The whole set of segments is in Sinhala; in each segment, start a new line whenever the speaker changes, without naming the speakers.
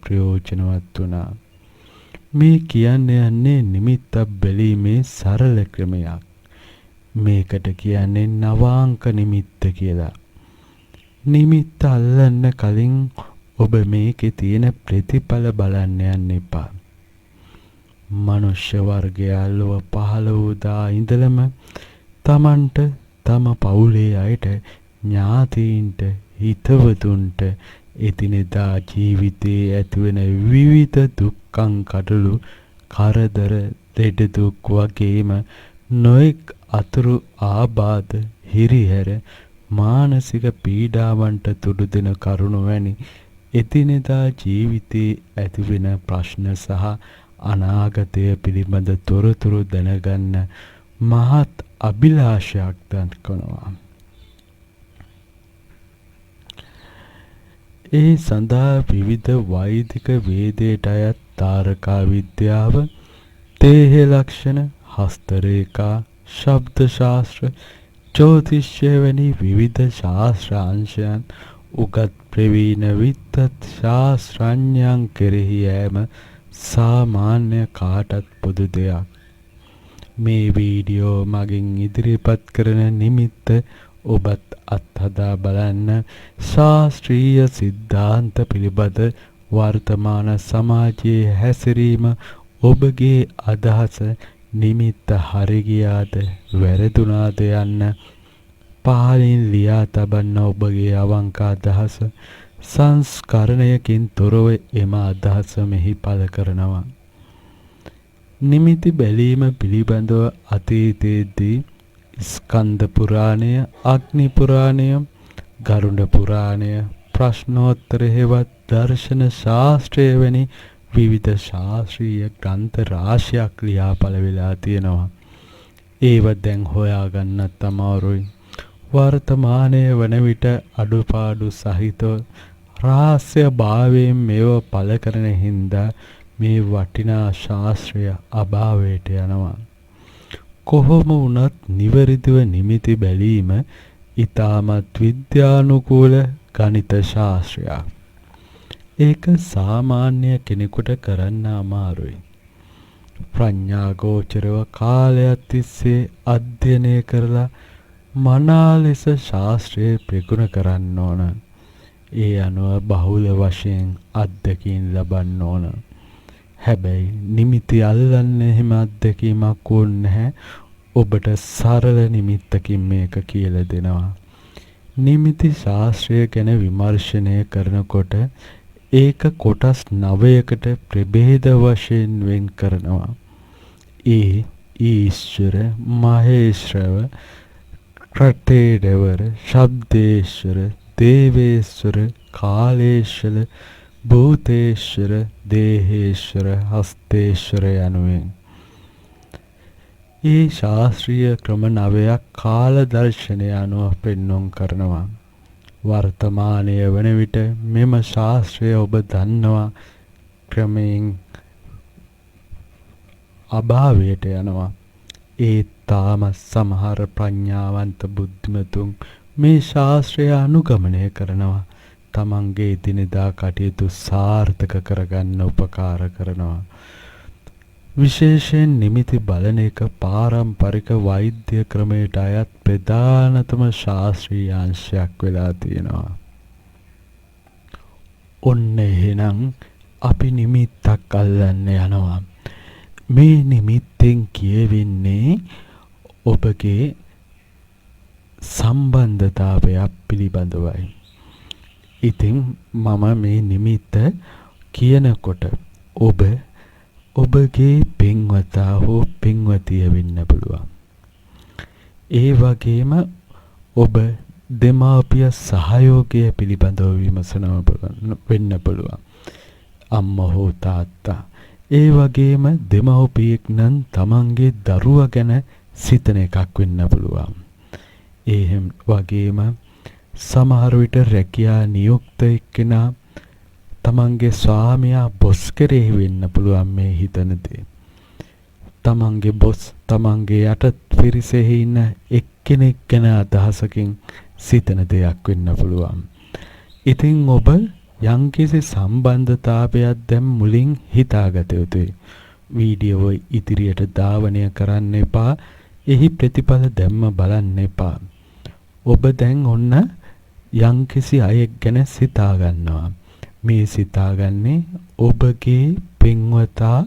ප්‍රයෝජනවත් වුණා. මේ කියන්නේ නිමිත්ත බැලීමේ සරල ක්‍රමයක්. මේකට කියන්නේ නවාංක නිමිත්ත කියලා. නිමිත්ත අල්ලන්න කලින් ඔබ මේකේ තියෙන ප්‍රතිඵල බලන්න යන්න එපා. මනුෂ්‍ය වර්ගයා ලොව පහළ වූ දා ඉඳලම තමන්ට තම පවුලේ අයට ඥාතීන්ට හිතවතුන්ට එදිනෙදා ජීවිතයේ ඇතිවෙන විවිධ දුක්ඛං කටළු කරදර දෙඩ දුක් වගේම නොඑක් අතුරු ආබාධ හිරිහැර මානසික පීඩාවන්ට තුඩු දෙන කරුණ වැනි එදිනෙදා ජීවිතයේ ඇතිවෙන ප්‍රශ්න සහ අනාගතය පිළිබඳ තොරතුරු දැනගන්න මහත් අභිලාෂයක් දක්වනවා. ඒ සඳහා විවිධ වෛදික වේදයට අයත් තාරකා විද්‍යාව, දේහ ලක්ෂණ, හස්තරේඛා, ශබ්ද ශාස්ත්‍ර, ජ්‍යොතිෂය වැනි විවිධ ශාස්ත්‍ර අංශයන් උගත් ප්‍රවීණ විද්වත් ශාස්ත්‍රඥයන් කෙරෙහි යෑම සාමාන්‍ය කාටත් පොදු දෙයක්. මේ වීඩියෝ මගින් ඉදිරිපත් කරන නිමිත්ත ඔබත් අත්හදා බලන්න ශාස්ත්‍රීය සිද්ධාන්ත පිළිබඳ වර්තමාන සමාජයේ හැසිරීම ඔබගේ අදහස නිමිත්ත හරි ගියාද වැරදුනාද යන්න පහලින් ලියා තබන්න ඔබගේ අවංක අදහස සංස්කරණයකින් තොරව එම අදහස මෙහි පළ කරනවා. නිමිති බැලීම පිළිබඳව අතීතයේදී ස්කන්ධ පුරාණය, අග්නි පුරාණය, ගරුඩ පුරාණය, ප්‍රශ්නෝත්තර හේවත් දර්ශන ශාස්ත්‍රය වැනි විවිධ ශාස්ත්‍රීය ග්‍රන්ථ රාශියක් ලියා පළ වෙලා තියෙනවා. ඒව දැන් හොයාගන්නත් අමාරුයි. වර්තමානයේ වන විට අඩුපාඩු සහිතව රහස්‍ය භාවයෙන් මේව පළ කරන හින්දා මේ වටිනා ශාස්ත්‍රය අභාවයට යනවා. කොහොම වුණත් නිවැරදිව නිමිති බැලීම ඊටමත් විද්‍යානුකූල ගණිත ශාස්ත්‍රයක්. ඒක සාමාන්‍ය කෙනෙකුට කරන්න අමාරුයි. ප්‍රඥා ගෝචරව කාලයක් තිස්සේ අධ්‍යයනය කරලා මනා ලෙස ශාස්ත්‍රයේ ප්‍රගුණ කරන්න ඕන. ඒ අනුව බහුල වශයෙන් අත්දැකීම් ලබන්න ඕන. හැබැයි නිමිති අල්ලන්න එහෙම අත්දැකීමක් ඕනේ නැහැ. ඔබට සරල නිමිත්තකින් මේක කියලා දෙනවා. නිමිති ශාස්ත්‍රය ගැන විමර්ශනය කරනකොට ඒක කොටස් 9කට ප්‍රභේද වශයෙන් වෙන් කරනවා. ඒ ඊශ්වර, මහේශ්වර, ක්‍රතේදවර, ශබ්දේශ්වර, දේවේශ්වර, කාලේශ්වර, භූතේශ්වර, දේහේශ්වර, හස්තේශ්වර යනුවෙන්. ඒ ශාස්ත්‍රීය ක්‍රම 9ක් කාල දර්ශනය අනුව පෙන්වුම් කරනවා. වර්තමානයේ වන විට මෙම ශාස්ත්‍රය ඔබ දන්නවා ක්‍රමයෙන් අභාවයට යනවා. ඒ තාම සමහර ප්‍රඥාවන්ත බුද්ධිමතුන් මේ ශාස්ත්‍රය අනුගමනය කරනවා. තමන්ගේ දිනදා කටයුතු සාර්ථක කරගන්න උපකාර කරනවා. විශේෂයෙන් නිමිති බලන එක පාරම්පරික වෛද්‍ය ක්‍රමයට අයත් ප්‍රධානතම ශාස්ත්‍රීය අංශයක් වෙලා තියෙනවා. ඔන්න එහෙනම් අපි නිමිත්තක් අල්ලන්න යනවා. මේ නිමිත්තෙන් කියවෙන්නේ ඔබගේ සම්බන්ධතාවයක් පිළිබඳවයි. ඉතින් මම මේ නිමිත්ත කියනකොට ඔබගේ පින්වතා හෝ පින්වතිය වෙන්න පුළුවන්. ඒ වගේම ඔබ දෙමාපිය සහයෝගය පිළිබඳව විමසනවා වෙන්න පුළුවන්. අම්මා හෝ තාත්තා. ඒ වගේම දෙමව්පියෙක් නම් තමන්ගේ දරුවා ගැන සිතන එකක් වෙන්න පුළුවන්. ඒ වගේම සමහර විට රැකියා නියුක්ත එක්කෙනා තමන්ගේ ස්වාමියා බොස් කෙරෙහි වෙන්න පුළුවන් මේ හිතන දේ. තමන්ගේ බොස් තමන්ගේ යටත් පිරිසෙහි ඉන්න එක්කෙනෙක් ගැන අදහසකින් සිතන දෙයක් වෙන්න පුළුවන්. ඉතින් ඔබ යම්කිසි සම්බන්ධතාවයක් දැන් මුලින් හිතාගත යුතුයි. වීඩියෝ ඉදිරියට ධාවනය කරන්න එපා. එහි ප්‍රතිඵල දැම්ම බලන්න එපා. ඔබ දැන් ඔන්න යම්කිසි අයෙක් ගැන සිතා ගන්නවා. මේ සිතාගන්නේ ඔබගේ පින්වතා.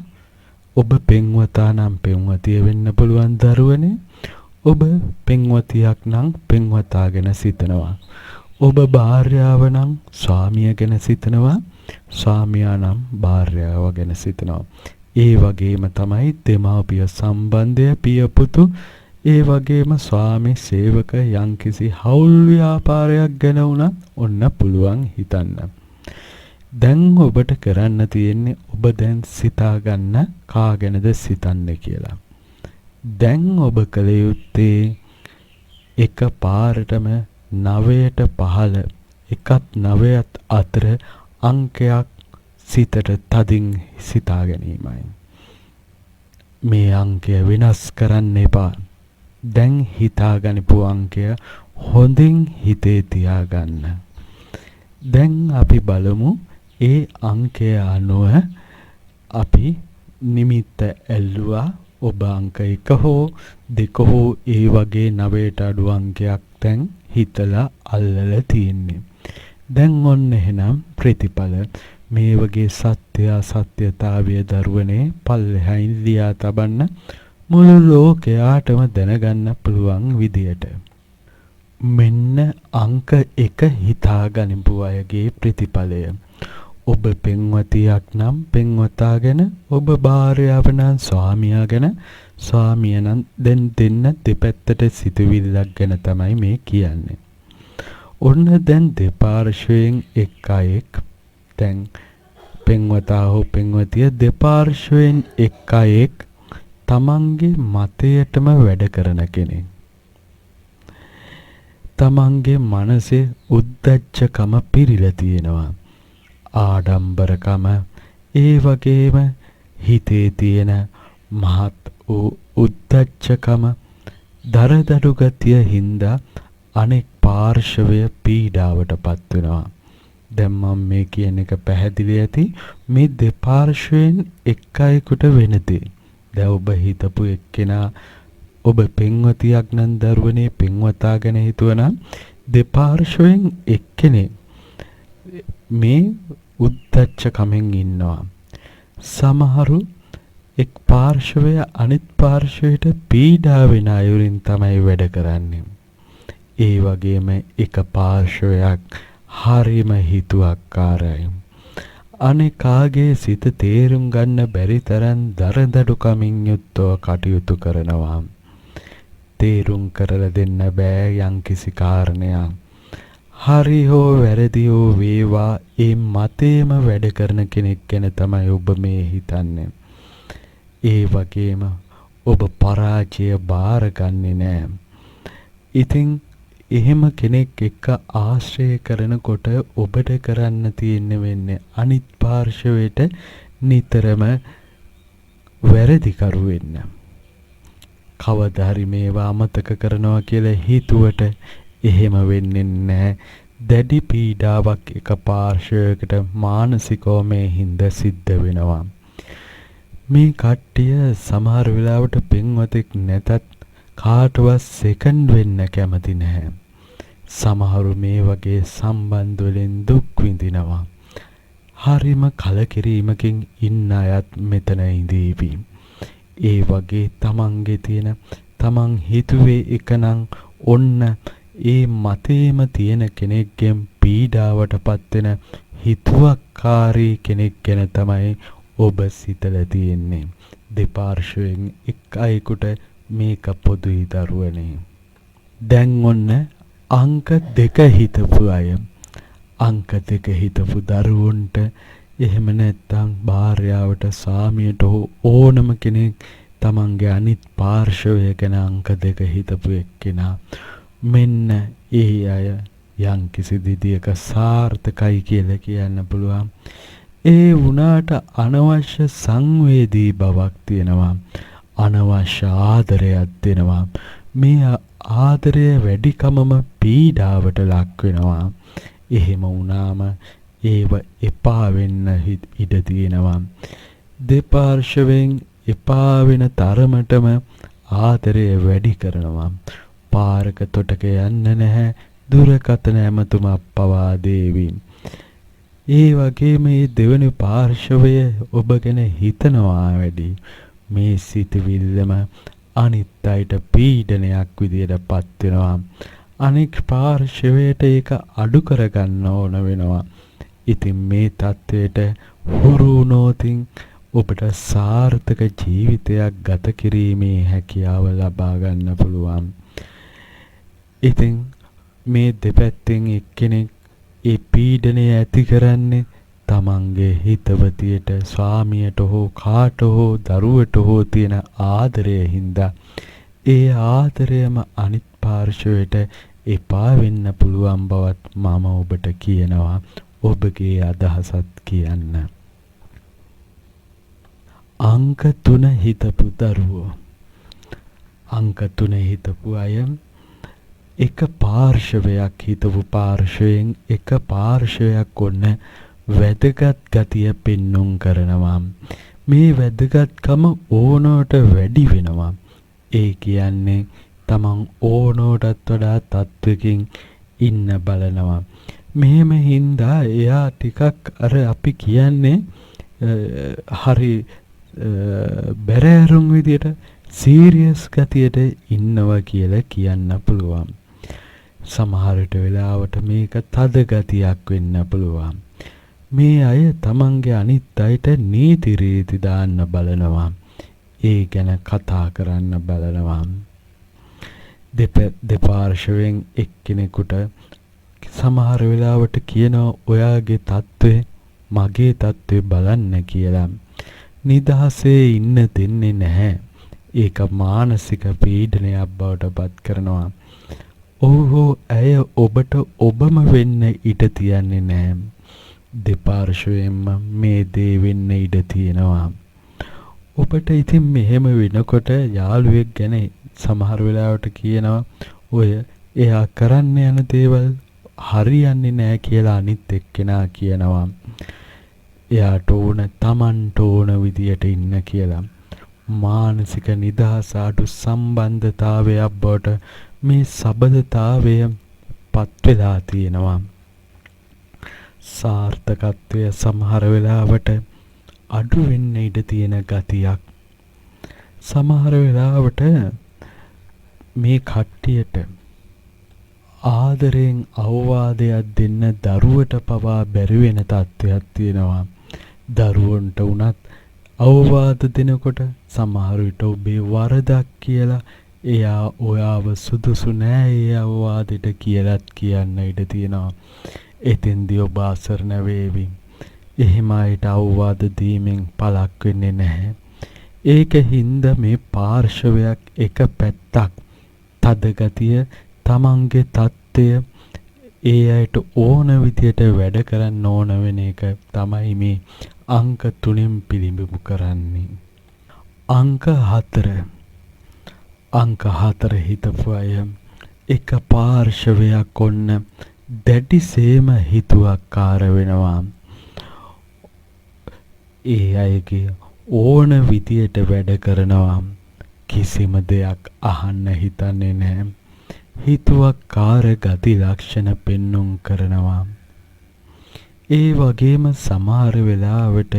ඔබ පින්වතා නම් පින්වතිය වෙන්න පුළුවන් දරුවනේ. ඔබ පින්වතියක් නම් පින්වතා ගැන සිතනවා. ඔබ භාර්යාව නම් ස්වාමියා ගැන සිතනවා. ස්වාමියා නම් භාර්යාව ගැන සිතනවා. ඒ වගේම තමයි දෙමාපිය සම්බන්ධය පිය පුතු. ඒ වගේම ස්වාමි සේවක යම්කිසි හවුල් ව්‍යාපාරයක් ගැන උනත් ඔන්න පුළුවන් හිතන්න. දැන් ඔබට කරන්න තියෙන්නේ ඔබ දැන් සිතා ගන්න කා ගැනද සිතන්න කියලා. දැන් ඔබ කළ යුත්තේ එක පාරටම 9ට 15 එකත් 9ත් අතර අංකයක් සිතට තදින් සිතා ගැනීමයි. මේ අංකය වෙනස් කරන්න එපා. දැන් හිතාගනිපු අංකය හොඳින් හිතේ තියාගන්න. දැන් අපි බලමු ඒ අංකය අනුව අපි නිමිත්ත ඇල්ලුවා. ඔබ අංක 1 හෝ 2 හෝ ඒ වගේ 9ට අඩු අංකයක් දැන් හිතලා අල්ලලා තියෙන්නේ. දැන් ඔන්න එහෙනම් ප්‍රතිඵල මේ වගේ සත්‍ය අසත්‍යතාවය දරුවනේ පල්ලෙහායින් ලියා තබන්න මුළු ලෝකයාටම දැනගන්න පුළුවන් විදියට. මෙන්න අංක 1 හිතාගනිපු අයගේ ප්‍රතිඵලය. ඔබ පෙන්වතියක් නම් පෙන්වතා ගැන, ඔබ භාර්යාව නම් ස්වාමියා ගැන, ස්වාමියා නම් දෙන්න දෙපැත්තට සිතුවිල්ලක් ගැන තමයි මේ කියන්නේ. ඔන්න දැන් දෙපාර්ශ්වයෙන් එක් අයෙක්, දැන් පෙන්වතා හෝ පෙන්වතිය දෙපාර්ශ්වයෙන් එක් අයෙක් තමන්ගේ මතයටම වැඩ කරන කෙනෙක්. තමන්ගේ මනසේ උද්දච්චකම පිරීලා තියෙනවා. ආඩම්බරකම, ඒ වගේම හිතේ තියෙන මහත් වූ උද්දච්චකම, දරදඬු ගතිය හින්දා අනෙක් පාර්ශවය පීඩාවටපත් වෙනවා. දැන් මම මේ කියන එක පැහැදිලි ඇති. මේ දෙපාර්ශ්වයෙන් එක් අයෙකුට වෙනදී දැන් ඔබ හිතපු එක්කෙනා ඔබ පෙන්වතියක් නම් දරුවනේ පෙන්වතා ගැන හිතුවනම් දෙපාර්ශ්වයෙන් එක්කෙනෙක් මේ උද්දච්චකමෙන් ඉන්නවා. සමහරු එක් පාර්ශවය අනිත් පාර්ශවයට පීඩා වෙන අයුරින් තමයි වැඩ කරන්නේ. ඒ වගේම එක පාර්ශවයක් හරිම හිතුවක්කාරයි. අනෙකාගේ සිත තේරුම් ගන්න බැරි තරම් දරදඬුකමින් යුක්තව කටයුතු කරනවා. තේරුම් කරලා දෙන්න බෑ යම්කිසි කාරණයක්. හරි හෝ වැරදි හෝ වේවා ඒ මතේම වැඩ කරන කෙනෙක් ගැන තමයි ඔබ මේ හිතන්නේ. ඒ වගේම ඔබ පරාජය බාරගන්නේ නෑ. ඉතින් එහෙම කෙනෙක් එක්ක ආශ්‍රය කරනකොට ඔබට කරන්න තියෙන්නේ වෙන්නේ අනිත් පාර්ශවයට නිතරම වැරදිකරු වෙන්න. කවදා හරි මේවා අමතක කරනවා කියලා හිතුවට එහෙම වෙන්නේ නැහැ. දැඩි පීඩාවක් එක පාර්ශවයකට මානසිකව මේ හින්දා සිද්ධ වෙනවා. මේ කට්ටිය සමහර වෙලාවට පින්වතෙක් නැතත් කාටවත් සෙකන්ඩ් වෙන්න කැමති නැහැ. සමහරු මේ වගේ සම්බන්ධ වලින් දුක් විඳිනවා. හරිම කලකිරීමකින් ඉන්න අයත් මෙතන ඉඳීවි. ඒ වගේ තමන්ගේ තියෙන තමන් හිතුවේ එකනම් ඔන්න ඒ මතේම තියෙන කෙනෙක්ගෙන් පීඩාවටපත් වෙන හිතුවක්කාරී කෙනෙක් ගැන තමයි ඔබ සිතලා තියෙන්නේ. දෙපාර්ශ්වයෙන් එක් අයෙකුට මේක පොදුයි දරුවනේ. දැන් ඔන්න අංක 2 හිතපු අය, අංක 2 හිතපු දරුවන්ට එහෙම නැත්නම් භාර්යාවට ස්වාමියට ඕනම කෙනෙක් තමන්ගේ අනිත් පාර්ශවය ගැන අංක 2 හිතපු එක්කෙනා මෙන්න ඒ අය යම්කිසි විදියක සාර්ථකයි කියලා කියන්න පුළුවන්. ඒ වුණාට අනවශ්‍ය සංවේදී බවක් තියෙනවා. අනවශ්‍ය ආදරයක් දෙනවා. මේ ආදරය වැඩිකමම පීඩාවට ලක් වෙනවා. එහෙම වුණාම ඒව එපා වෙන්න ඉඩ තියෙනවා. දෙපාර්ශවෙන් එපා වෙන තරමටම ආදරය වැඩි කරනවා. පාරක තොටක යන්න නැහැ, දුරකථන ඇමතුමක් පවා දේවි. ඒ වගේ මේ දෙවනි පාර්ශවය ඔබ ගැන හිතනවා වැඩි. මේ සිතවිල්ලම අනිත් අයට පීඩනයක් විදියට පත් වෙනවා. අනෙක් පාර්ශවයට ඒක අඩු කරගන්න ඕන වෙනවා. ඉතින් මේ தത്വයට හුරු වුණොතින් ඔබට සාර්ථක ජීවිතයක් ගත කිරීමේ හැකියාව ලබා ගන්න පුළුවන්. ඉතින් මේ දෙපැත්තෙන් එක්කෙනෙක් ඒ පීඩනය ඇති කරන්නේ තමන්ගේ හිතවතියට, ස්වාමියට හෝ කාට හෝ දරුවට හෝ තියෙන ආදරය හින්දා ඒ ආදරයම අනිත් පාර්ශවයට එපා වෙන්න පුළුවන් බවත් මම ඔබට කියනවා. ඔබගේ අදහසත් කියන්න. අංක 3 හිතපු දරුවෝ. අංක 3 හිතපු අය එක පාර්ශවයක් හිතපු පාර්ශවයෙන් එක පාර්ශවයක් ඔන්න වැදගත් ගතිය පෙන්눔 කරනවා. මේ වැදගත්කම ඕනෝට වැඩි වෙනවා. ඒ කියන්නේ තමන් ඕනෝටත් වඩා තත්වකින් ඉන්න බලනවා. මෙහෙම හින්දා එයා ටිකක් අර අපි කියන්නේ හරි බැරෑරුම් විදියට සීරියස් ගතියට ඉන්නවා කියලා කියන්න පුළුවන්. සමහරට වෙලාවට මේක තද ගතියක් වෙන්න පුළුවන්. මේ අය තමන්ගේ අනිත් අයට නීති රීති දාන්න බලනවා. ඒ ගැන කතා කරන්න බලනවා. දෙපාර්ශවයෙන් එක්කෙනෙකුට සමහර වෙලාවට කියනවා ඔයාගේ තත්ත්වය මගේ තත්ත්වය බලන්න කියලා. නිදහසේ ඉන්න දෙන්නේ නැහැ. ඒක මානසික පීඩනයක් බවට පත් කරනවා. ඔහු ඇය ඔබට ඔබම වෙන්න ඉඩ තියන්නේ නැහැ. දෙපාර්ශවයෙන්ම මේ දේ වෙන්න ඉඩ තියෙනවා. ඔබට ඉතින් මෙහෙම වෙනකොට යාළුවෙක් ගැන සමහර වෙලාවට කියනවා ඔය එයා කරන්න යන දේවල් හරියන්නේ නැහැ කියලා අනිත් එක්කෙනා කියනවා. එයාට ඕන තමන්ට ඕන විදියට ඉන්න කියලා. මානසික නිදහස අඩු සම්බන්ධතාවයක් බවට මේ සබඳතාවය පත් වෙලා තියෙනවා. සාර්ථකත්වය සමහර වෙලාවට අඩු වෙන්න ඉඩ තියෙන ගතියක්. සමහර වෙලාවට මේ කට්ටියට ආදරෙන් අවවාදයක් දෙන්න දරුවට පවා බැරි වෙන තත්ත්වයක් තියෙනවා. දරුවන්ට උනත් අවවාද දෙනකොට සමහර විට ඔබේ වරදක් කියලා එයා ඔයාව සුදුසු නෑ ඒ අවවාදෙට කියලාත් කියන්න ඉඩ තියෙනවා. එතෙන්දී ඔබ අසරණ වේවි. එහෙම අයට අවවාද දීමෙන් පළක් වෙන්නේ නැහැ. ඒක හින්දා මේ පාර්ශවයක් එක පැත්තක් තද ගතිය තමන්ගේ தත්ත්වය ඒ අයට ඕන විදියට වැඩ කරන්න ඕන වෙන එක තමයි මේ අංක 3න් පිළිඹු කරන්නේ. අංක 4 හිතපු අය එක පාර්ශවයක් ඔන්න දැඩිසේම හිතුවක්කාර වෙනවා. ඒ අයගේ ඕන විදියට වැඩ කරනවා. කිසිම දෙයක් අහන්න හිතන්නේ නැහැ. හිතුවක්කාර ගති ලක්ෂණ පෙන්눔 කරනවා. ඒ වගේම සමහර වෙලාවට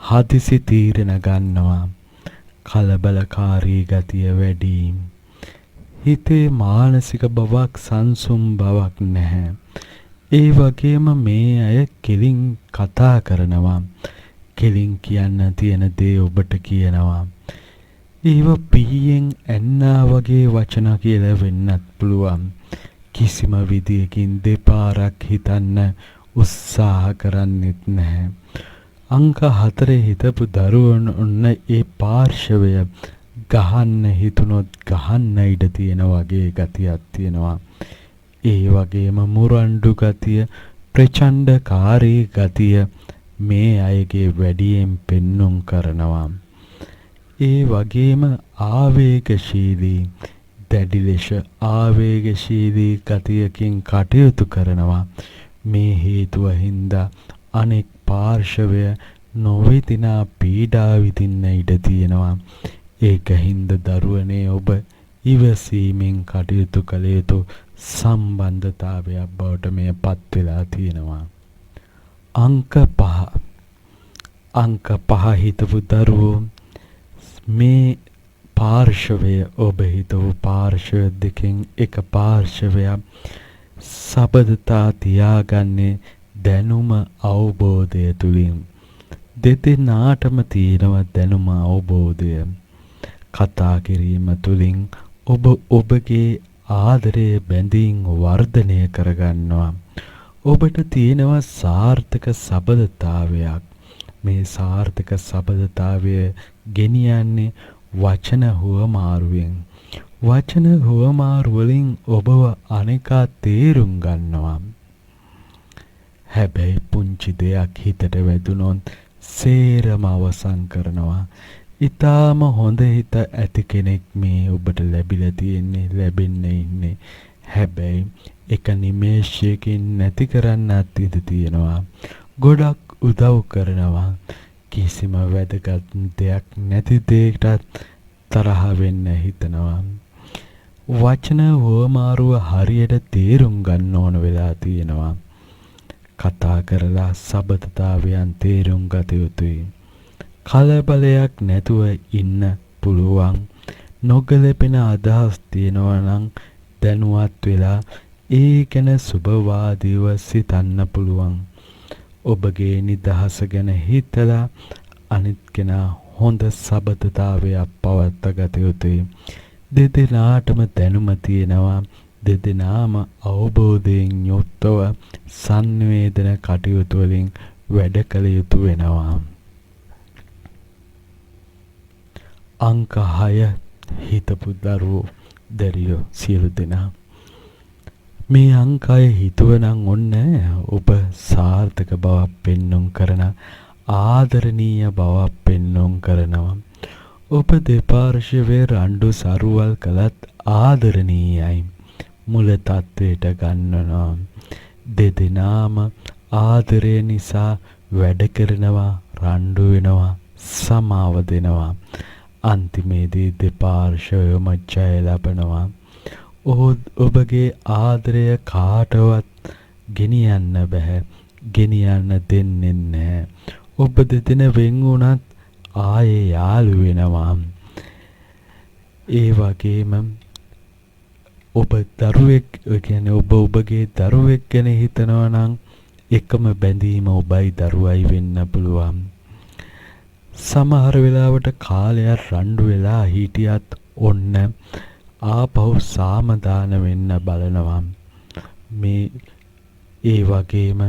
හදිසි තීරණ ගන්නවා. කලබලකාරී ගතිය වැඩි. හිතේ මානසික බවක් සංසුම් බවක් නැහැ. ඒ වගේම මේ අය කෙලින් කතා කරනවා. කෙලින් කියන්න තියෙන දේ ඔබට කියනවා. ඒව පීයෙන් ඇන්නා වගේ වචන කියලා වෙන්නත් පුළුවන්. කිසිම විදියකින් දෙපාරක් හිතන්න උත්සාහ කරන්නෙත් නැහැ. අංක 4 හිතපු දරුවෝ ඔන්න ඒ පාර්ශවය ගහන්න හිතුනොත් ගහන්න ඉඩ තියෙන වගේ ගතියක් තියෙනවා. ඒ වගේම මුරණ්ඩු ගතිය, ප්‍රචණ්ඩකාරී ගතිය මේ අයගේ වැඩියෙන් පෙන්눔 කරනවා. ඒ වගේම ආවේගශීලී, දැඩි ලෙස ආවේගශීලී ගතියකින් කටයුතු කරනවා. මේ හේතුව හින්දා අනෙක් පාර්ශවය නොවිතිනා පීඩා විඳින්න ඉඩ තියෙනවා. ඒකින්ද දරුවනේ ඔබ ඉවසීමෙන් කටයුතු කළ යුතු සම්බන්ධතාවයක් බවට මෙයපත් වෙලා තියෙනවා. අංක 5. අංක 5 හිතපු දරුවෝ මේ පාර්ශවය ඔබ හිතපු පාර්ශව දෙකෙන් එක පාර්ශවයක් සබඳතා තියාගන්නේ දැනුම අවබෝධය තුලින්. දෙදෙනාටම තියෙනවා දැනුම අවබෝධය. කතා කිරීම තුලින් ඔබ ඔබගේ ආදරයේ බැඳීම් වර්ධනය කරගන්නවා. ඔබට තියෙනවා සාර්ථක සබඳතාවයක්. මේ සාර්ථක සබඳතාවය ගෙනියන්නේ වචන හුවමාරුවෙන්. වචන හුවමාරු වලින් ඔබව අනේකා තේරුම් ගන්නවා. හැබැයි පුංචි දෙයක් හිතට වැදුනොත් සේරම අවසන් කරනවා. ඊටාම හොඳ හිත ඇති කෙනෙක් මේ ඔබට ලැබිලා තියෙන්නේ, ලැබෙන්න ඉන්නේ. හැබැයි එක නිමේෂයකින් නැති කරන්නත් ඉඩ තියෙනවා. ගොඩක් උදව් කරනවා. කිසිම වැදගත් දෙයක් නැති දෙයකටත් තරහ වෙන්න හිතනවා. වචන වමාරුව හරියට තේරුම් ගන්න ඕන වෙලා තියෙනවා. කතා කරලා සබඳතාවයන් තේරුම් ගත යුතුයි. කලබලයක් නැතුව ඉන්න පුළුවන්. නොගැලපෙන අදහස් තියෙනවා නම් දැනුවත් වෙලා ඒ ගැන සුබවාදීව සිතන්න පුළුවන්. ඔබගේ නිදහස ගැන හිතලා අනිත් කෙනා හොඳ සබඳතාවයක් පවත්වා ගත යුතුයි. දෙදෙනාටම දැනුම තියෙනවා. දෙදෙනාම අවබෝධයෙන් යුක්තව සංවේදන කටයුතු වලින් වැඩ කළ යුතු වෙනවා. අංක 6 හිතපු දරුවෝ දැරියෝ සියලු දෙනා මේ අංකය හිතුවනම් ඔන්න ඔබ සාර්ථක බවක් පෙන්වුම් කරන ආදරණීය බවක් පෙන්වුම් කරනවා. ඔබ දෙපාර්ශ්වයේ රණ්ඩු සරුවල් කළත් ආදරණීයයි. මුල තත්වයට ගන්නවා. දෙදෙනාම ආදරය නිසා වැඩ කරනවා, රණ්ඩු වෙනවා, සමාව දෙනවා. අන්තිමේදී දෙපාර්ශ්වයම ජය ලබනවා. ඔබගේ ආදරය කාටවත් ගෙනියන්න බෑ. ගෙනියන්න දෙන්නේ නැහැ. ඔබ දෙදෙන වෙන් වුණත් ආයේ යාළු වෙනවා. ඒ වගේම ඔබ දරුවෙක් කියන්නේ ඔබ ඔබගේ දරුවෙක් ගැන හිතනවා නම් එකම බැඳීම ඔබයි දරුවයි වෙන්න පුළුවන්. සමහර වෙලාවට කාලයක් රණ්ඩු වෙලා හිටියත් ඔන්න ආපහු සාමදාන වෙන්න බලනවා. මේ ඒ වගේම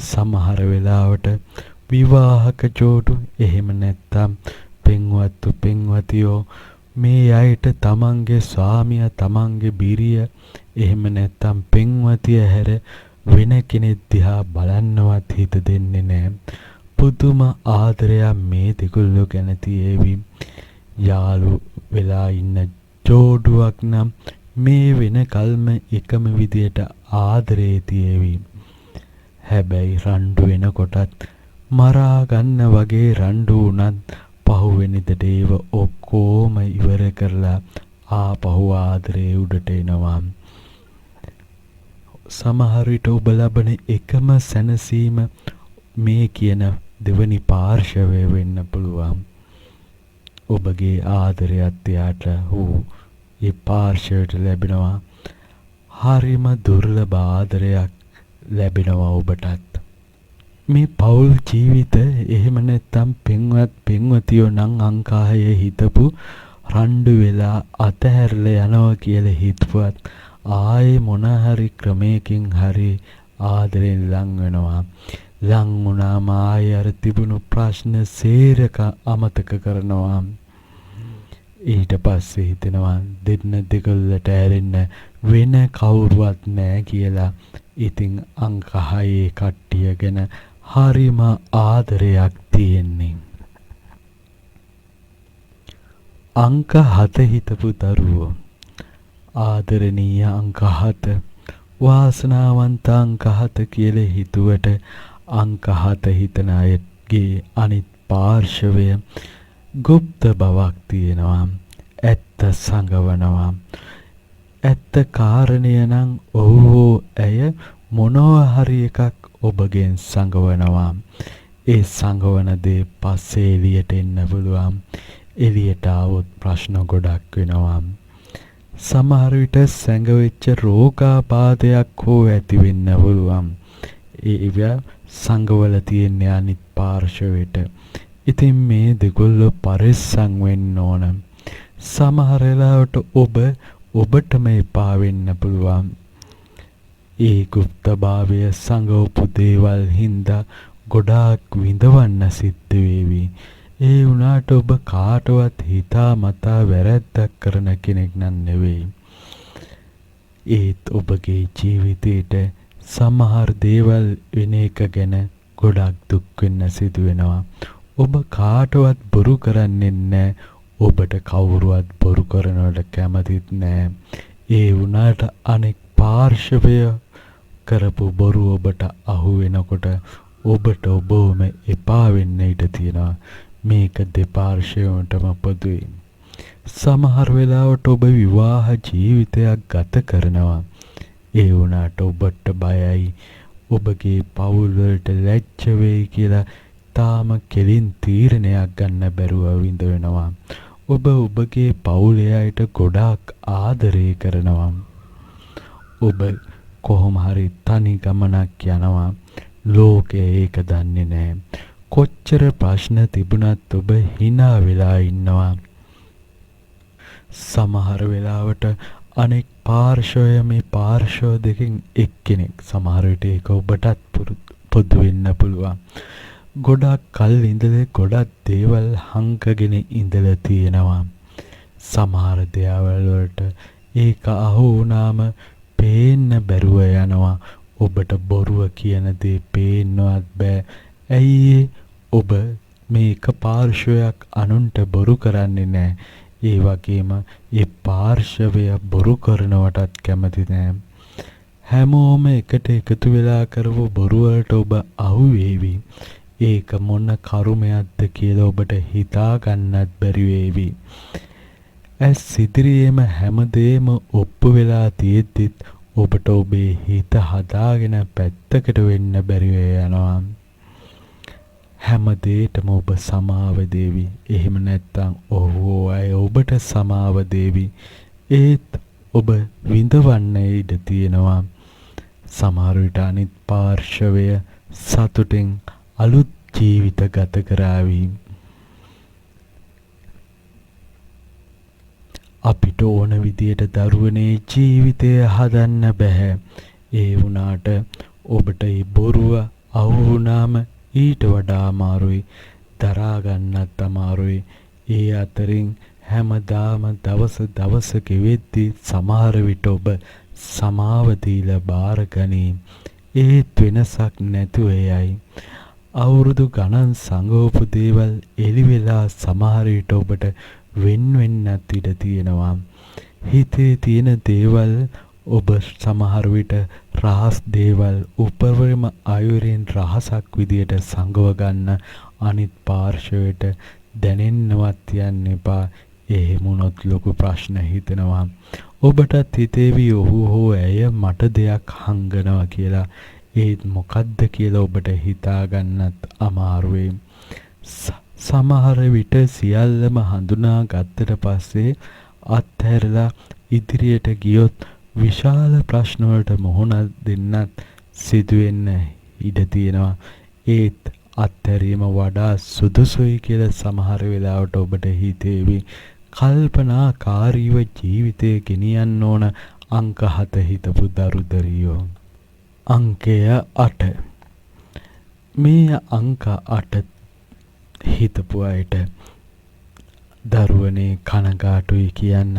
සමහර වෙලාවට විවාහක ජෝඩු එහෙම නැත්තම් පෙන්වත්තු පෙන්වතියෝ මේ අයට තමන්ගේ ස්වාමියා තමන්ගේ බිරිය එහෙම නැත්තම් පෙන්වතිය හැර වෙන කෙනෙක් දිහා බලන්නවත් හිත දෙන්නේ නැහැ. පුදුම ආදරයක් මේ දෙකොල්ලෝ ගැන තියේවි. යාළු වෙලා ඉන්න ජෝඩුවක් නම් මේ වෙන කල්ම එකම විදියට ආදරේ තියේවි. හැබැයි රණ්ඩු වෙනකොටත් මරා ගන්න වගේ රණ්ඩු වුණත් පහුවෙනිදට ඒව ඔක්කොම ඉවර කරලා ආපහු ආදරේ උඩට එනවා. සමහර විට ඔබ ලබන එකම සැනසීම මේ කියන දෙවනි පාර්ශවය වෙන්න පුළුවන්. ඔබගේ ආදරයත් එයාට හෝ ඒ පාර්ශවයට ලැබෙනවා. හරිම දුර්ලභ ආදරයක් ලැබෙනවා ඔබටත්. මේ පෞල් ජීවිත එහෙම නැත්තම් පින්වත් පින්වතියෝ නම් අංක 6 හිතපු රණ්ඩු වෙලා අතහැරලා යනවා කියලා හිතුවත් ආයේ මොන හරි ක්‍රමයකින් හරි ආදරෙන් ලං වෙනවා. ලං වුණාම ආයේ අර තිබුණු ප්‍රශ්න සේරක අමතක කරනවා. ඊට පස්සේ හිතනවා දෙන්න දෙකොල්ලට ඇරෙන්න වෙන කවුරුවත් නැහැ කියලා. ඉතින් අංක 6 කට්ටිය ගැන හරිම ආදරයක් තියෙන්නේ. අංක 7 හිතපු දරුවෝ ආදරණීය අංක 7 වාසනාවන්ත අංක 7 කියලා හිතුවට අංක 7 හිතන අයගේ අනිත් පාර්ශවය গুপ্ত බවක් තියෙනවා. ඇත්ත සංගවනවා. ඇත්ත කාරණය නම් ඔහු ඇය මොනවා හරි එකක් ඔබගෙන් සංගවනවා. ඒ සංගවන දේ පස්සේ එළියට එන්න පුළුවන්. එළියට આવොත් ප්‍රශ්න ගොඩක් වෙනවා. සමහර විට සංගවෙච්ච රෝගාබාධයක් හෝ ඇති වෙන්න පුළුවන්. ඒව සංගවල තියෙන අනිත් පාර්ශවයට. ඉතින් මේ දෙකොල්ල පරිස්සම් වෙන්න ඕන. සමහර වෙලාවට ඔබටම එපා වෙන්න පුළුවන්. ඒ গুপ্তභාවය සංගවපු දේවල් හින්දා ගොඩාක් විඳවන්න සිද්ධ වේවි. ඒ වුණාට ඔබ කාටවත් හිතා මතා වැරැද්දක් කරන කෙනෙක් නෙවෙයි. ඒත් ඔබගේ ජීවිතේට සමහර දේවල් වෙන එක ගැන ගොඩක් දුක් වෙන්න සිදු වෙනවා. ඔබ කාටවත් බොරු කරන්නේ නැහැ. ඔබට කවුරුවත් බොරු කරනවට කැමතිත් නැහැ. ඒ වුණාට අනෙක් පාර්ශවය කරපු බොරු ඔබට අහු වෙනකොට ඔබට ඔබවම එපා වෙන්න ඉඩ තියෙනවා. මේක දෙපාර්ශවයටම පොදුයි. සමහර වෙලාවට ඔබ විවාහ ජීවිතයක් ගත කරනවා. ඒ වුණාට ඔබට බයයි. ඔබගේ පවුල් වලට ලැජ්ජ වෙයි කියලා තාම කෙලින් තීරණයක් ගන්න බැරුව විඳවනවා. ඔබ ඔබගේ පවුලේ අයට ගොඩාක් ආදරය කරනවා. ඔබ කොහොම හරි තනි ගමනක් යනවා. ලෝකය ඒක දන්නේ නැහැ. කොච්චර ප්‍රශ්න තිබුණත් ඔබ hina වෙලා ඉන්නවා. සමහර වෙලාවට අනෙක් පාර්ශවය මේ පාර්ශව දෙකෙන් එක්කෙනෙක්. සමහර විට ඒක ඔබටත් පොදු වෙන්න පුළුවන්. ගොඩක් කල් ඉඳලා ගොඩක් දේවල් හංකගෙන ඉඳලා තියෙනවා. සමහර දේවල් වලට ඒක අහු වුණාම පේන්න බැරුව යනවා. ඔබට බොරුව කියන දේ පේන්නවත් බෑ. ඇයි ඔබ මේක පාර්ශවයක් අනුන්ට බොරු කරන්නේ නැහැ. ඒ වගේම ඒ පාර්ශවය බොරු කරනවටත් කැමති නැහැ. හැමෝම එකට එකතු වෙලා කරපු බොරු වලට ඔබ අහු වේවි. ඒක මොන කරුමයක්ද කියලා ඔබට හිතා ගන්නත් බැරි වේවි. ඇස් ඉදිරියේම හැමදේම ඔප්පු වෙලා තියෙද්දිත් ඔබට ඔබේ හිත හදාගෙන පැත්තකට වෙන්න බැරි යනවා. හැම දෙයකම ඔබ සමාව දෙවි. එහෙම නැත්නම් අය ඔබට සමාව දෙවි. ඒත් ඔබ විඳවන්න ඉඩ තියෙනවා. සමහර විට අනිත් පාර්ශවය සතුටින් අලුත් ජීවිත ගත කරાવી. අපිට ඕන විදියට දරුවනේ ජීවිතය හදන්න බෑ. ඒ වුණාට ඔබට මේ බොරුව අහු වුණාම ඊට වඩා අමාරුයි. දරා ගන්නත් අමාරුයි. ඒ අතරින් හැමදාම දවස ගෙවෙද්දී සමහර විට ඔබ සමාව දීලා බාර ගනී. ඒත් වෙනසක් නැතුව යයි. අවුරුදු ගණන් සංගෝපු දේවල් එලි වෙලා සමහර විට ඔබට වෙන්නත් ඉඩ තියෙනවා. හිතේ තියෙන දේවල් ඔබ සමහර විට රහස් දේවල් උපරිම අයුරින් රහසක් විදියට සංගව ගන්න අනිත් පාර්ශවයට දැනෙන්නවත් යන්න එපා. එහෙමුණොත් ලොකු ප්‍රශ්න හිතෙනවා. ඔබටත් හිතේවි ඔහු හෝ ඇය මට දෙයක් හංගනවා කියලා. ඒත් මොකද්ද කියලා ඔබට හිතා ගන්නත් අමාරුයි. සමහර විට සියල්ලම හඳුනා ගත්තට පස්සේ අත්හැරලා ඉදිරියට ගියොත් විශාල ප්‍රශ්න වලට මුහුණ දෙන්නත් සිදුවෙන්න ඉඩ තියෙනවා. ඒත් අත්හැරීම වඩා සුදුසුයි කියලා සමහර වෙලාවට ඔබට හිතේවි. කල්පනාකාරීව ජීවිතය ගෙනියන්න ඕන අංක 7 හිතපු දරුදරියෝ. අංකය 8. මේ අංක 8 හිතපු අයට දරුවනේ කනගාටුයි කියන්න.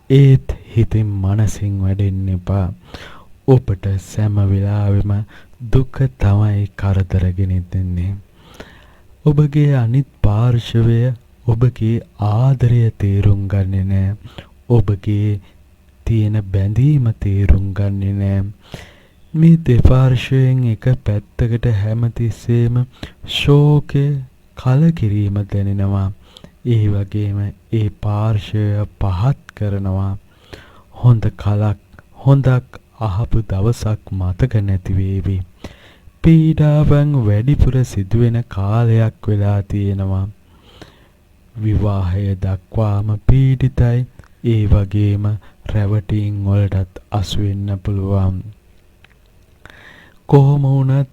ඒත් හිතින් මනසින් වැඩෙන්න එපා. ඔබට සෑම වෙලාවෙම දුක තමයි කරදරගෙන දෙන්නේ. ඔබගේ අනිත් පාර්ශවය ඔබගේ ආදරය තේරුම් ගන්නේ නැහැ. ඔබගේ තියෙන බැඳීම තේරුම් ගන්නේ නෑ. මේ දෙපාර්ශ්වයෙන් එක පැත්තකට හැමතිස්සෙම ශෝකය කලකිරීම දැනෙනවා. ඒ වගේම ඒ පාර්ශ්වය පහත් කරනවා. හොඳක් අහපු දවසක් මතක නැති වේවි. පීඩාවන් වැඩිපුර සිදුවෙන කාලයක් වෙලා තියෙනවා. විවාහය දක්වාම පීඩිතයි. ඒ වගේම රැවටීම් වලටත් අසු වෙන්න පුළුවන්. කොහොම වුණත්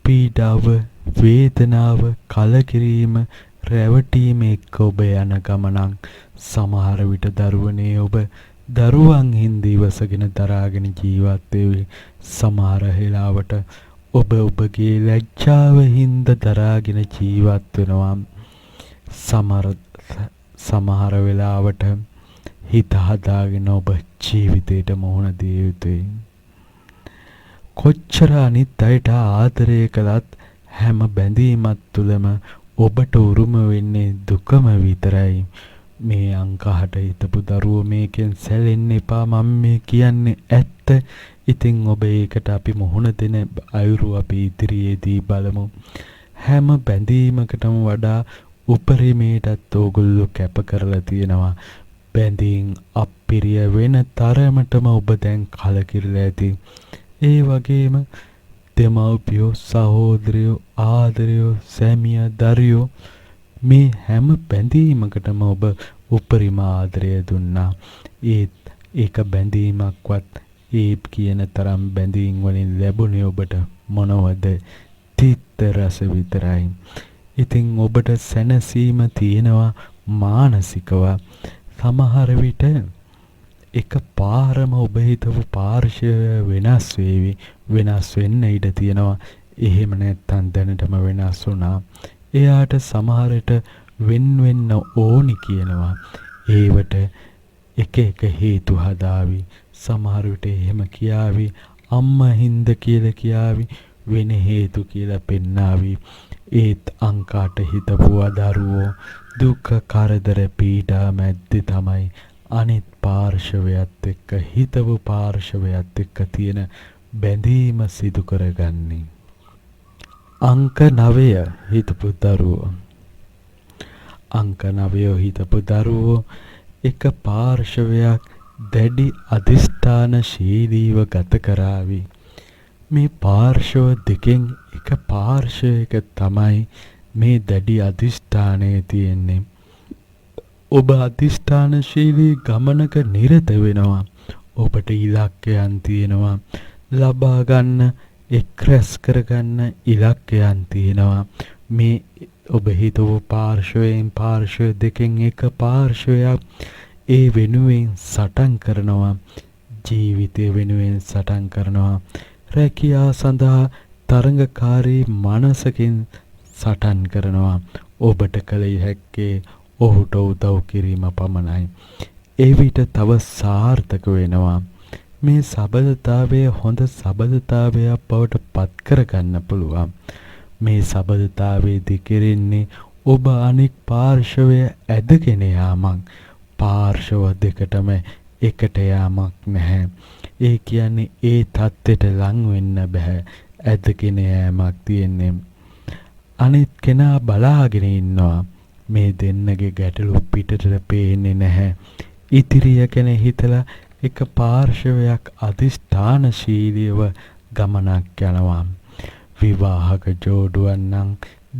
පීඩාව, වේදනාව, කලකිරීම, රැවටීම එක්ක ඔබ යන ගමනක්. සමහර විට දරුවනේ ඔබ දරුවන් හින්දා ඉවසගෙන දරාගෙන ජීවත් වෙවි. සමහර වෙලාවට ඔබ ඔබගේ ලැජ්ජාව හින්දා දරාගෙන ජීවත් වෙනවා. සමහර වෙලාවට හිත හදාගෙන ඔබ ජීවිතයට මුහුණ දිය යුතුයි. කොච්චර අනිත් අයට ආදරය කළත් හැම බැඳීමක් තුළම ඔබට උරුම වෙන්නේ දුකම විතරයි. මේ අංකහට හිතපු දරුවෝ මේකෙන් සැලෙන්න එපා. මම මේ කියන්නේ ඇත්ත. ඉතින් ඔබ ඒකට අපි මුහුණ දෙන අයුරු අපි ඉදිරියේදී බලමු. හැම බැඳීමකටම වඩා උපරිමයටත් ඕගොල්ලෝ කැප කරලා තියෙනවා. බැඳීම් අප්පිරිය වෙන තරමටම ඔබ දැන් කලකිරලා ඇති. ඒ වගේම දෙමව්පියෝ, සහෝදරයෝ, ආදරයෝ, සැමියා, දරුවෝ මේ හැම බැඳීමකටම ඔබ උපරිම ආදරය දුන්නා. ඒක බැඳීමක්වත් ඒ කියන තරම් බැඳීම් වලින් ලැබුණේ ඔබට මොනවද? තිත්ත රස විතරයි. ඉතින් ඔබට සැනසීම තියෙනවා මානසිකව. සමහර විට එක පාරම ඔබ හිතපු පාර්ශ්වය වෙනස් වේවි. වෙනස් වෙන්න ඉඩ තියෙනවා. එහෙම නැත්නම් දැනටම වෙනස් වුණා. එයාට සමහරට වෙන්න ඕනි කියනවා. ඒවට එක හේතු හදාවි. සමහර විට එහෙම කියාවි අම්මා හින්ද කියලා කියාවි, වෙන හේතු කියලා පෙන්නාවි. ඒත් අංකාට හිතපු දරුවෝ දුක, කරදර, පීඩා මැද්දේ තමයි අනිත් පාර්ශවයත් එක්ක, හිතපු පාර්ශවයත් එක්ක තියෙන බැඳීම සිදු කරගන්නේ. අංක 9 හිතපු දරුවෝ. අංක 9 හිතපු දරුවෝ එක පාර්ශවයක් දැඩි අධිෂ්ඨානශීලීව ගත කරાવી. මේ පාර්ශව දෙකෙන් එක පාර්ශවයක තමයි මේ දැඩි අධිෂ්ඨානය තියෙන්නේ. ඔබ අධිෂ්ඨානශීලී ගමනක නිරත වෙනවා. ඔබට ඉලක්කයන් තියෙනවා. ලබා ගන්න, එක්රැස් කරගන්න ඉලක්කයන් තියෙනවා. මේ ඔබ හිතව පාර්ශවයෙන් පාර්ශව දෙකෙන් එක පාර්ශවයක් ඒ වෙනුවෙන් සටන් කරනවා. ජීවිතය වෙනුවෙන් සටන් කරනවා. රැකියාව සඳහා තරඟකාරී මනසකින් සටන් කරනවා. ඔබට කළ හැක්කේ ඔහුට උදව් කිරීම පමණයි. එවිට තව සාර්ථක වෙනවා. මේ සබඳතාවය හොඳ සබඳතාවයක් බවට පත් කරගන්න පුළුවන්. මේ සබඳතාවයේදී කෙරෙන්නේ ඔබ අනෙක් පාර්ශවය ඇදගෙන යාමක්. පාර්ශව දෙකටම එකට යාමක් නැහැ. ඒ කියන්නේ ඒ தත්ත්වයට ලං වෙන්න බෑ. ඇදගෙන යෑමක් තියෙන්නේ. අනිත් කෙනා බලාගෙන ඉන්නවා. මේ දෙන්නගේ ගැටලු පිටට පේන්නේ නැහැ. ඉතිරිය ගැන හිතලා එක පාර්ශවයක් අධිෂ්ඨානශීලීව ගමනක් යනවා. විවාහක ජෝඩුවන් නම්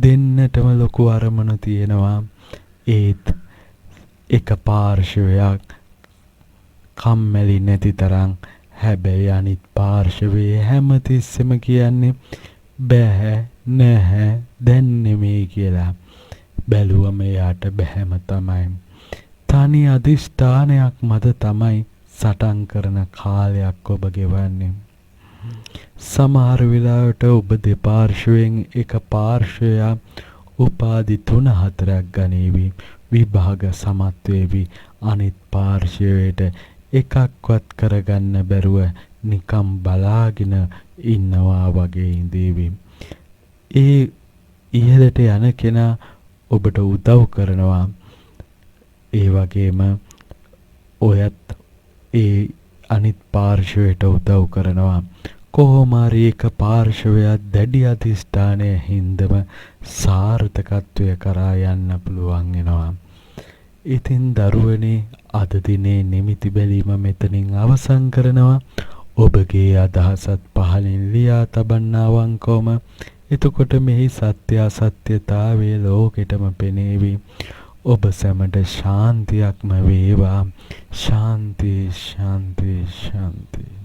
දෙන්නටම ලොකු අරමුණු තියෙනවා. ඒත් එක පාර්ශවයක් කම්මැලි නැති තරම්. හැබැයි අනිත් පාර්ශවයේ හැමතිස්සෙම කියන්නේ බෑ, නැහැ, දැන් නෙමෙයි කියලා. බැලුවම එයාට බැහැම තමයි. තනි අධිෂ්ඨානයක් මත තමයි සටන් කරන කාලයක් ඔබ ගෙවන්නේ. සමහර වෙලාවට ඔබ දෙපාර්ශවයෙන් එක පාර්ශවයක් උපාධි 3-4ක් ගනීවි. විභාග සමත් වේවි. අනිත් පාර්ශවයට එකක්වත් කරගන්න බැරුව නිකම් බලාගෙන ඉන්නවා වගේ ඉඳීවි. ඒ ඉහළට යන කෙනා ඔබට උදව් කරනවා. ඒ වගේම ඔයත් ඒ අනිත් පාර්ශවයට උදව් කරනවා. කොහොම හරි එක පාර්ශවයක් දැඩි අධිෂ්ඨානය හින්දම සාර්ථකත්වය කරා යන්න පුළුවන් වෙනවා. ඉතින් දරුවනේ අද දිනේ නිමිති බැලීම මෙතනින් අවසන් කරනවා. ඔබගේ අදහසත් පහලින් ලියා තබන්නවන්කොම. එතකොට මෙහි සත්‍ය අසත්‍යතාවය ලෝකෙටම පෙනේවි. ඔබ සැමට ශාන්තියක්ම වේවා. ශාන්ති ශාන්ති ශාන්ති.